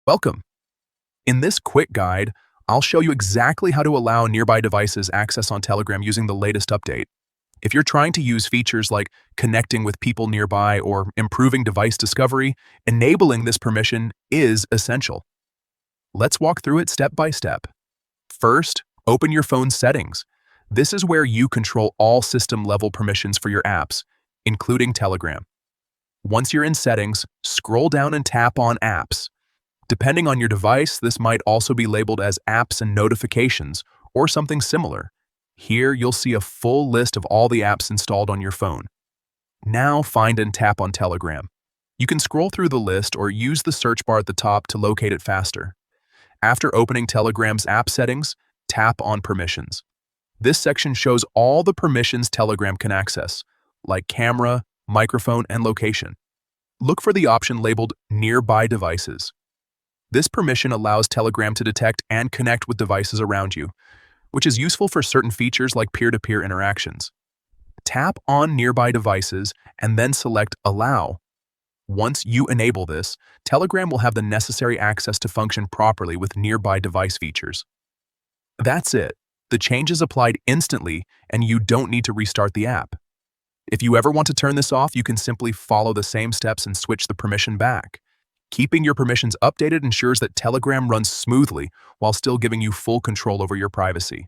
Welcome. In this quick guide, I'll show you exactly how to allow nearby devices access on Telegram using the latest update. If you're trying to use features like connecting with people nearby or improving device discovery, enabling this permission is essential. Let's walk through it step by step. First, open your phone's settings. This is where you control all system-level permissions for your apps, including Telegram. Once you're in settings, scroll down and tap on Apps. Depending on your device, this might also be labeled as Apps and Notifications or something similar. Here, you'll see a full list of all the apps installed on your phone. Now find and tap on Telegram. You can scroll through the list or use the search bar at the top to locate it faster. After opening Telegram's app settings, tap on Permissions. This section shows all the permissions Telegram can access, like camera, microphone, and location. Look for the option labeled Nearby Devices. This permission allows Telegram to detect and connect with devices around you, which is useful for certain features like peer-to-peer interactions. Tap on Nearby Devices and then select Allow. Once you enable this, Telegram will have the necessary access to function properly with nearby device features. That's it. The change is applied instantly, and you don't need to restart the app. If you ever want to turn this off, you can simply follow the same steps and switch the permission back. Keeping your permissions updated ensures that Telegram runs smoothly while still giving you full control over your privacy.